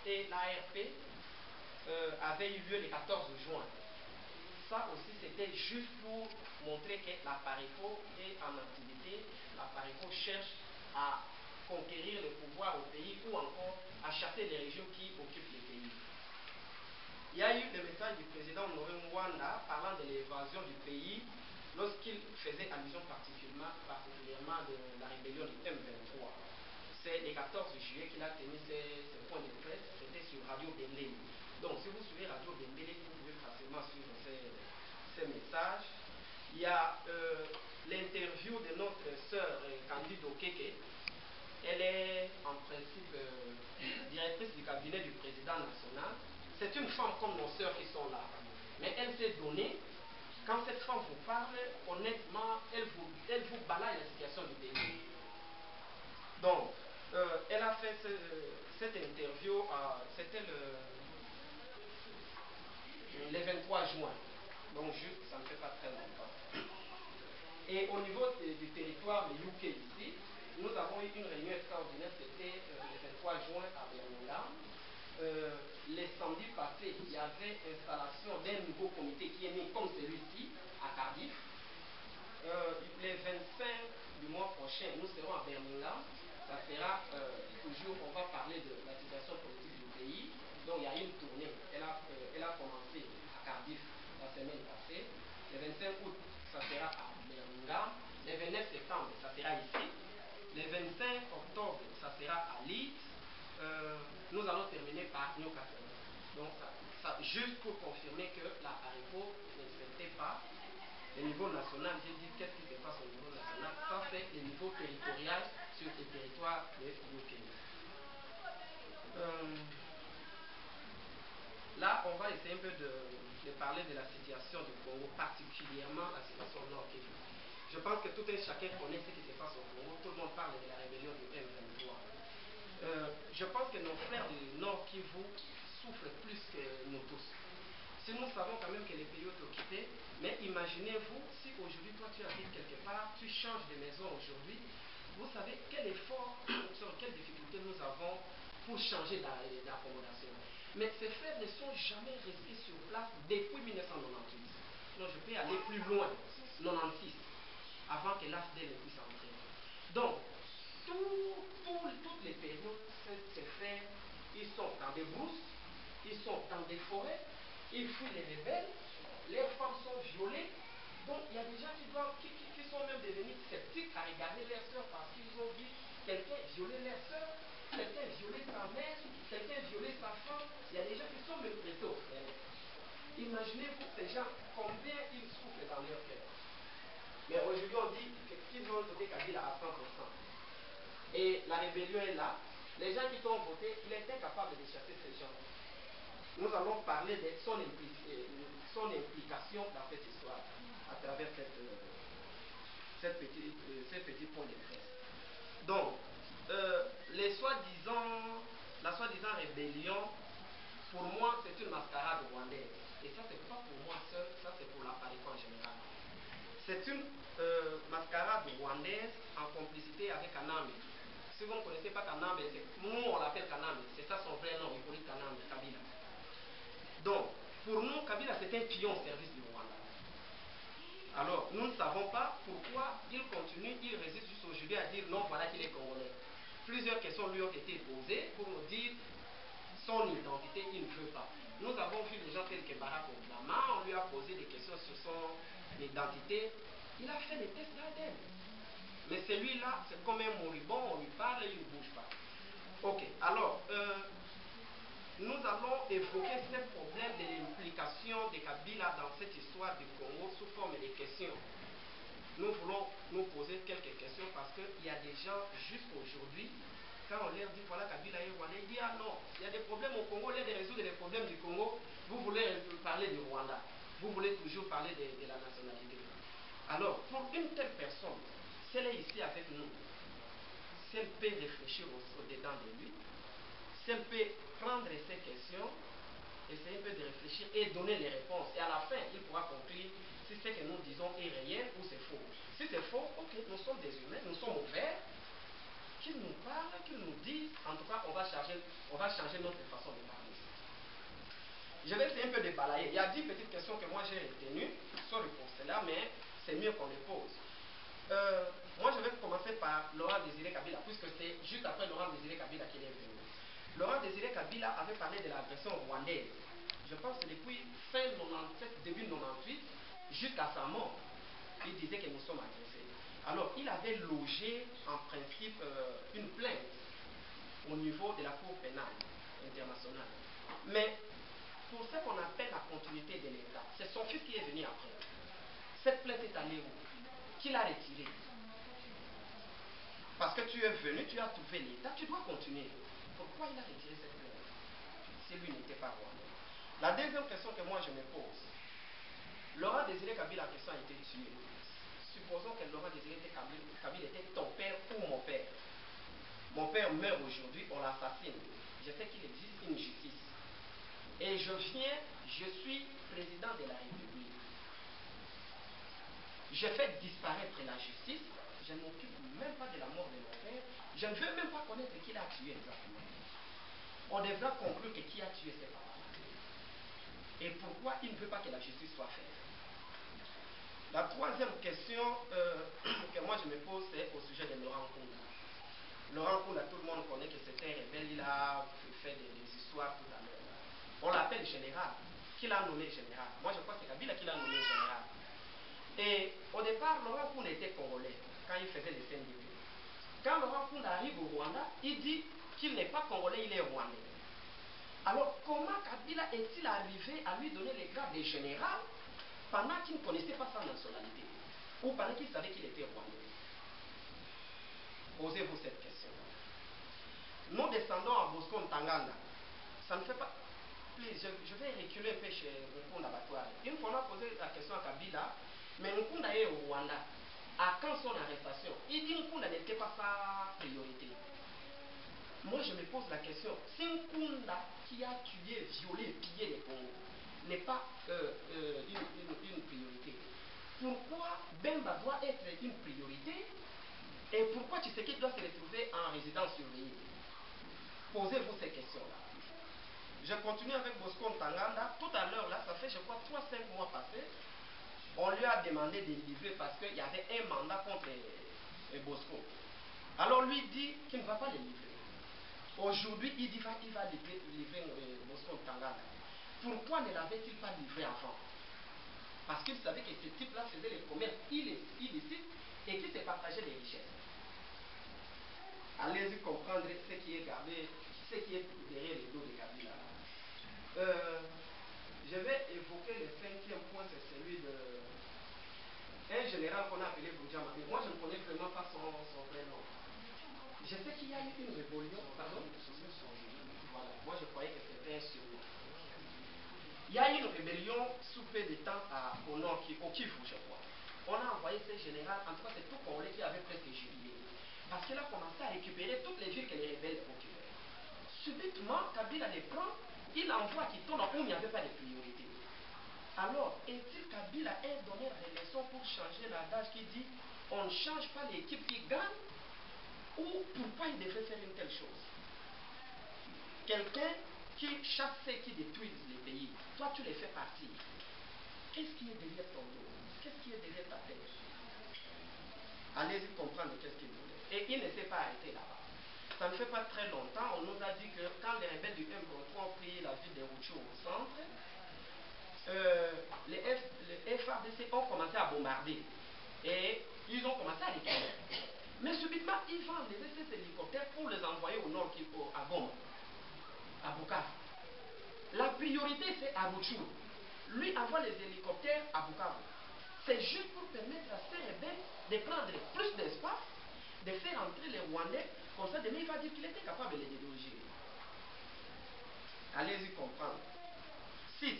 et l'ARP avait eu lieu le 14 juin. Ça aussi, c'était juste pour montrer que la PARECO est en activité. La PARECO cherche à conquérir le pouvoir au pays ou encore à chasser les régions qui occupent le pays. Il y a eu le message du président Honoré Mwanda parlant de l'évasion du pays lorsqu'il faisait allusion particulièrement de la rébellion du M23. C'est le 14 juillet qu'il a tenu ses points de presse, c'était sur Radio Bendele. Donc si vous suivez Radio Bendele, vous pouvez facilement suivre ces messages. Il y a l'interview de notre sœur Candide Okeke. Elle est en principe directrice du cabinet du président national. C'est une femme comme nos sœurs qui sont là. Mais elle s'est donnée. Quand cette femme vous parle, honnêtement, elle vous balaye la situation du pays. Donc, elle a fait cette interview, c'était le 23 juin. Donc, juste, ça ne fait pas très longtemps. Et au niveau du territoire de UK ici, nous avons eu une réunion extraordinaire, c'était le 23 juin à Birmingham. Les samedis passés, il y avait installation d'un nouveau comité qui est né comme celui-ci à Cardiff. Les 25 du mois prochain, nous serons à Birmingham. Ça sera toujours, on va parler de la situation politique du pays. Donc il y a une tournée. Elle a commencé à Cardiff la semaine passée. Le 25 août, ça sera à Birmingham. Le 29 septembre, ça sera ici. Le 25 octobre, ça sera à Leeds. Nous allons terminer par Newcastle. Donc, juste pour confirmer que la PARECO n'acceptait pas le niveau national. J'ai dit qu'est-ce qui se passe au niveau national. Ça, c'est le niveau territorial sur le territoire de UK. Là, on va essayer un peu de parler de la situation du Congo, particulièrement la situation au Nord Kivu. Je pense que tout un chacun connaît ce qui se passe au Congo. Tout le monde parle de la rébellion du M23. Je pense que nos frères du Nord Kivu souffrent plus que nous tous. Si nous savons quand même que les pays sont occupés, mais imaginez-vous si aujourd'hui toi tu habites quelque part, tu changes de maison aujourd'hui, vous savez quel effort, sur quelles difficultés nous avons pour changer d'accommodation. Mais ces frères ne sont jamais restés sur place depuis 1998. Donc je peux aller plus loin, 96, avant que l'AFDL puisse entrer. Donc, toutes les périodes, ces frères, ils sont dans des brousses, ils sont dans des forêts, ils fuient les rebelles, les femmes sont violées. Donc il y a des gens qui sont même devenus sceptiques à regarder leurs sœurs parce qu'ils ont vu quelqu'un violer leur sœur, quelqu'un violer sa mère, quelqu'un violer sa femme. Il y a des gens qui sont même prêtés aux frères. Imaginez-vous ces gens, combien ils souffrent dans leur cœur. Mais aujourd'hui on dit qu'ils ont voté Kabila à 100%. Et la rébellion est là. Les gens qui ont voté, il était capable de chasser ces gens. Nous allons parler de son implication dans cette histoire à travers ces petits points de presse. Donc, la soi-disant rébellion, pour moi, c'est une mascarade rwandaise. Et ça, c'est pas pour moi seul, ça, c'est pour la PARECO en général. C'est une mascarade rwandaise en complicité avec Kanambe. Si vous ne connaissez pas Kanambe, nous on l'appelle Kanambe, c'est ça son vrai nom, Hippolyte Kanambe, Kabila. Donc, pour nous, Kabila c'est un pion au service du Rwanda. Alors, nous ne savons pas pourquoi il continue, il résiste juste aujourd'hui à dire non, voilà qu'il est congolais. Plusieurs questions lui ont été posées pour nous dire son identité, il ne veut pas. Nous avons vu des gens tels que Barack Obama, on lui a posé des questions sur son identité. Il a fait des tests d'ADN. Mais celui-là, c'est comme un moribond, on lui parle et il ne bouge pas. Ok, alors, nous allons évoquer ce problème de l'implication de Kabila dans cette histoire du Congo sous forme de questions. Nous voulons nous poser quelques questions parce qu'il y a des gens jusqu'aujourd'hui, quand on leur dit voilà Kabila est Rwanda, ils disent ah non, il y a des problèmes au Congo, au lieu de résoudre les problèmes du Congo, vous voulez parler du Rwanda, vous voulez toujours parler de la nationalité. Alors, pour une telle personne, si elle est ici avec nous, si elle peut réfléchir au-dedans de lui, si elle peut prendre ces questions, essayer un peu de réfléchir et donner les réponses. Et à la fin, il pourra conclure si ce que nous disons est réel ou c'est faux. Si c'est faux, ok, nous sommes des humains, nous sommes ouverts. qu'ils nous parlent, qu'ils nous disent, en tout cas, on va changer notre façon de parler. Je vais essayer un peu de balayer. Il y a 10 petites questions que moi j'ai retenues, sorry pour cela, mais c'est mieux qu'on les pose. Moi, je vais commencer par Laurent Désiré Kabila, puisque c'est juste après Laurent Désiré Kabila qu'il est venu. Laurent Désiré Kabila avait parlé de l'agression rwandaise. Je pense que depuis fin 97, début 98, jusqu'à sa mort, il disait que nous sommes agressés. Alors, il avait logé en principe une plainte au niveau de la Cour pénale internationale. Mais pour ce qu'on appelle la continuité de l'État, c'est son fils qui est venu après. Cette plainte est allée où? Qui l'a retirée? Parce que tu es venu, tu as trouvé l'État, tu dois continuer. Pourquoi il a retiré cette plainte si lui n'était pas rwandais? La deuxième question que moi je me pose, Laurent Désiré Kabila, la question a été tué. Supposons que Laurent Désiré Kabila était ton père ou mon père. Mon père meurt aujourd'hui, on l'assassine. Je sais qu'il existe une justice. Et je suis président de la République. Je fais disparaître la justice, je ne m'occupe même pas de la mort de mon père, je ne veux même pas connaître qui l'a tué exactement. On devra conclure que qui a tué ses parents. Et pourquoi il ne veut pas que la justice soit faite. La troisième question que moi je me pose, c'est au sujet de Laurent Nkunda. Laurent Nkunda, tout le monde connaît que c'était rebelle, il a fait des histoires tout à l'heure. On l'appelle général. Qui l'a nommé général? Moi je crois que c'est Kabila qui l'a nommé général. Et au départ, Laurent Nkunda était congolais quand il faisait les CNDP. Quand Laurent Nkunda arrive au Rwanda, il dit qu'il n'est pas congolais, il est rwandais. Alors comment Kabila est-il arrivé à lui donner les grades de général pendant qu'il ne connaissait pas sa nationalité? Ou pendant qu'il savait qu'il était rwandais? Posez-vous cette question. Nous descendons à Bosco Ntaganda. Ça ne fait pas... Please, je vais reculer un peu chez Nkunda Batouari. Une fois on a posé la question à Kabila, mais Nkunda est au Rwanda. À quand son arrestation? Il dit Nkunda n'était pas sa priorité. Moi je me pose la question, si Nkunda qui a tué, violé, pillé les Congo n'est pas une priorité, pourquoi Bemba doit être une priorité et pourquoi Tshisekedi doit se retrouver en résidence surveillée? Posez-vous ces questions-là. Je continue avec Bosco Ntaganda. Tout à l'heure, là, ça fait, je crois, 3-5 mois passés, on lui a demandé de livrer parce qu'il y avait un mandat contre Bosco. Alors lui dit qu'il ne va pas les livrer. Aujourd'hui, il dit qu'il va livrer Bosco Ntaganda. Pourquoi ne l'avait-il pas livré avant? Parce qu'il savait que ce type-là faisait les commerces illicites et qu'il se partageait les richesses. Allez-y comprendre ce qui est gardé, ce qui est derrière les dos de Kabila. Je vais évoquer le cinquième point, c'est celui de un général qu'on a appelé Boudjama. Mais moi, je ne connais vraiment pas son vrai nom. Je sais qu'il y a eu une rébellion. Pardon? Voilà. Moi, je croyais que c'était un surnom. Il y a eu une rébellion sous peu de temps au nord, au Kivu, je crois. On a envoyé ce général, en tout cas, c'est tout Congolais qui avait presque jubilé. Parce qu'il a commencé à récupérer toutes les villes que les rebelles occupaient. Subitement, Kabila les prend, il envoie Kitona où il n'y avait pas de priorité. Alors, est-il Kabila a donné des leçons pour changer l'adage qui dit on ne change pas l'équipe qui gagne? Ou pourquoi il devrait faire une telle chose? Quelqu'un qui chasse ceux qui détruisent les pays, toi tu les fais partir. Qu'est-ce qui est derrière ton dos? Qu'est-ce qui est derrière ta tête? Allez-y comprendre qu'est-ce qu'il voulait. Et il ne s'est pas arrêté là-bas. Ça ne fait pas très longtemps, on nous a dit que quand les rebelles du M23 ont pris la ville de Rutshuru au centre, les FARDC ont commencé à bombarder. Et ils ont commencé à les tuer. Mais subitement, ils vont enlever ces hélicoptères pour les envoyer au nord, à Goma, à Bukavu. La priorité, c'est à Rutshuru. Lui envoie les hélicoptères à Bukavu. C'est juste pour permettre à ces rebelles de prendre plus d'espace, de faire entrer les Rwandais, comme ça demain il va dire qu'il était capable de les déloger. Allez-y comprendre. 6.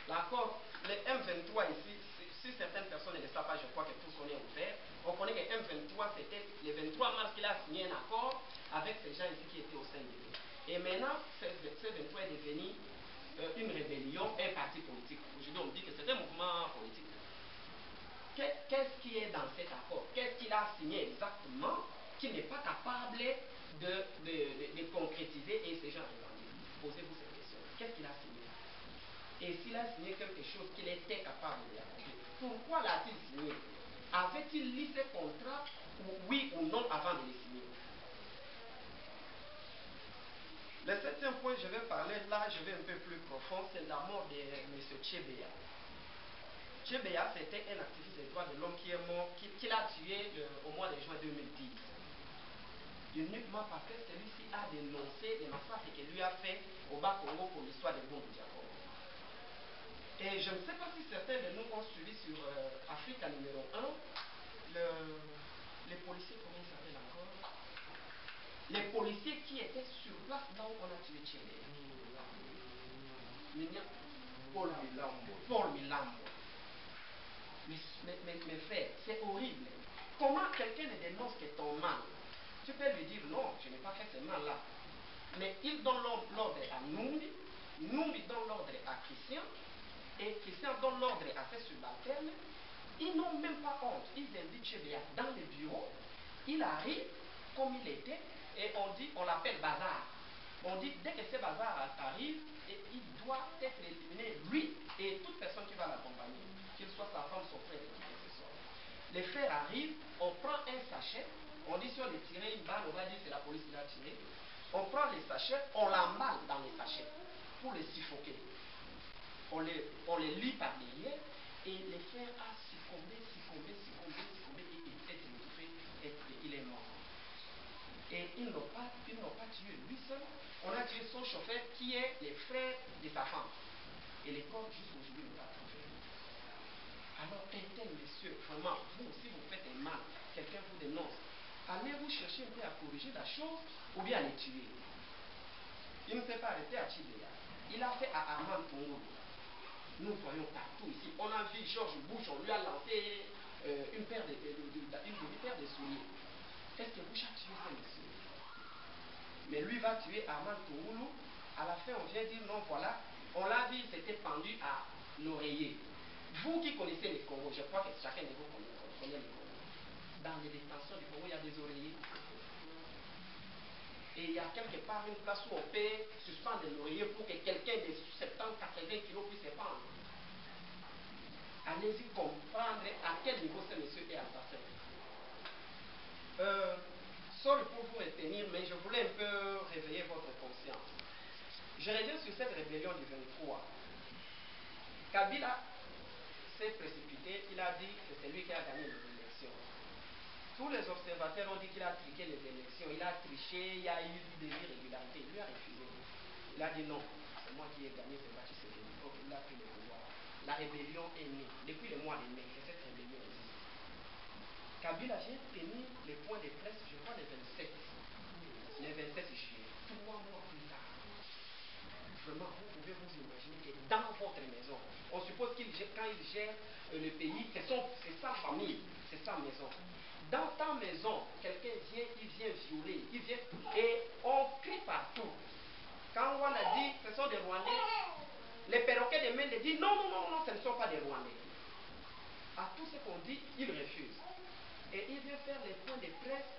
L'accord, le M23 ici, si certaines personnes ne le savent pas, je crois que tous on est ouverts. On connaît que M23, c'était le 23 mars qu'il a signé un accord avec ces gens ici qui étaient au sein de lui. Et maintenant, ce 23 est devenu une rébellion, un parti politique. Aujourd'hui, on dit que c'est un mouvement politique. Qu'est-ce qui est dans cet accord? Qu'est-ce qu'il a signé exactement qui n'est pas capable de concrétiser et ces gens revendiquent. Posez-vous cette question. Qu'est-ce qu'il a signé? Et s'il a signé quelque chose qu'il était capable de accomplir, pourquoi l'a-t-il signé? Avait-il lu ses contrats, oui ou non, avant de les signer? Le septième point, je vais parler, là je vais un peu plus profond, c'est la mort de M. Tchébéa. Tchébéa, c'était un activiste des droits de l'homme qui est mort, qui l'a tué au mois de juin 2010. Uniquement parce que celui-ci a dénoncé les massacres qu'il lui a fait au Bas-Congo pour l'histoire des bombes Diakobo. Et je ne sais pas si certains de nous ont suivi sur Africa numéro 1, les policiers, comment ils s'appellent encore? Les policiers qui étaient sur place là où on a tué Tchébéa. Paul Milambo. Mes frères, c'est horrible. Comment quelqu'un ne dénonce que ton mal? Tu peux lui dire non, je n'ai pas fait ce mal-là. Mais il donne l'ordre à Numbi, Numbi donne l'ordre à Christian, et Christian donne l'ordre à ses subalternes. Ils n'ont même pas honte. Ils invitent Tchébéa dans le bureau. Il arrive comme il était, et on l'appelle Bazar. On dit, dès que ce Bazar arrive, il doit être éliminé, lui et toute personne qui va l'accompagner, qu'il soit sa femme, son frère, qui que ce soit. Les frères arrivent, on prend un sachet, on dit si on les tirait une balle, on va dire c'est la police qui l'a tiré. On prend les sachets, on l'emballe dans les sachets pour les suffoquer. On les lie par derrière et les frères a succombé, et il est étouffé et il est mort. Et ils n'ont pas tué lui seul, on a tué son chauffeur qui est les frères de sa femme. Et les corps jusqu'aujourd'hui ne l'ont pas trouvé. Alors, tel messieurs, vraiment, vous aussi vous faites un mal, quelqu'un vous dénonce, allez-vous chercher un peu à corriger la chose ou bien à les tuer? Il ne s'est pas arrêté à Tchébéa. Il a fait à Armand Tongolo. Nous voyons partout ici. On a vu Georges Bush, on lui a lancé une demi-paire de souliers. Est-ce que Bush a tué ces messieurs? Mais lui va tuer Armand Tongolo. À la fin, on vient dire non, voilà. On l'a vu, il s'était pendu à l'oreiller. Vous qui connaissez les Congo, je crois que chacun de vous connaît les Congo. Dans les détentions du Congo, il y a des oreillers. Et il y a quelque part une place où on peut suspendre l'oreiller pour que quelqu'un de 70-80 kilos puisse se pendre. Allez-y comprendre à quel niveau ce monsieur est assassin. Sorry pour vous retenir, mais je voulais un peu réveiller votre conscience. Je reviens sur cette rébellion du 23. Kabila s'est précipité, il a dit que c'est lui qui a gagné les élections. Tous les observateurs ont dit qu'il a triché les élections, il a triché, il y a eu des irrégularités, il lui a refusé. Il a dit non, c'est moi qui ai gagné, c'est battu, c'est lui. Donc il a pris le pouvoir. La rébellion est née. Depuis le mois de mai que cette rébellion existe. Kabila, j'ai tenu les points de presse, je crois, le 27 juillet, 3 mois plus tard. Vraiment, vous pouvez vous imaginer que dans votre maison, on suppose qu'il quand il gère le pays, c'est sa famille, c'est sa maison. Dans ta maison, quelqu'un vient, il vient violer, il vient, et on crie partout. Quand on a dit, ce sont des Rwandais, les perroquets de Mende disent non, ce ne sont pas des Rwandais. À tout ce qu'on dit, ils refusent. Et il vient faire les points de presse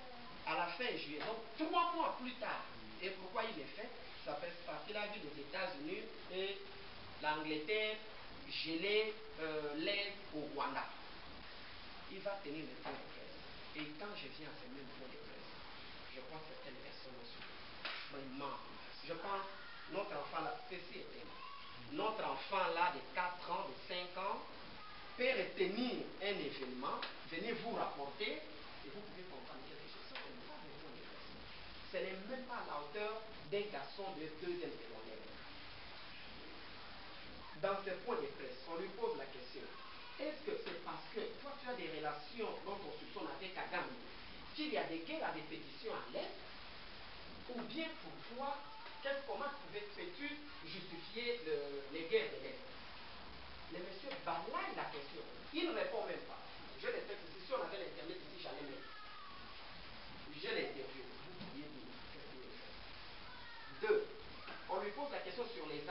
à la fin juillet. Donc 3 mois plus tard. Et pourquoi il le fait? Ça fait parce qu'il a vu les États-Unis et l'Angleterre geler l'aide au Rwanda. Il va tenir les points de presse. Et quand je viens à ces mêmes points de presse, je crois que certaines personnes ont suivi. Vraiment. Je pense, notre enfant là, ceci est tellement. Notre enfant là de 4 ans, de 5 ans, peut retenir un événement, venir vous rapporter, et vous pouvez comprendre quelque chose. Ce n'est même pas à la hauteur d'un garçon de 2e secondaire. Dans ce point de presse, on lui pose la question, est-ce que c'est parce que toi tu as des relations dont on soupçonne avec Kagame, qu'il y a des guerres à répétition à l'Est, ou bien pour toi, comment peux-tu justifier les guerres de l'Est? Le monsieur balaye la question. Il ne répond même pas. Je l'ai fait ici. Si on avait l'internet ici, j'allais mettre. Je l'ai interviewé. Vous pourriez dire qu'est-ce qu'il fait. 2. On lui pose la question sur les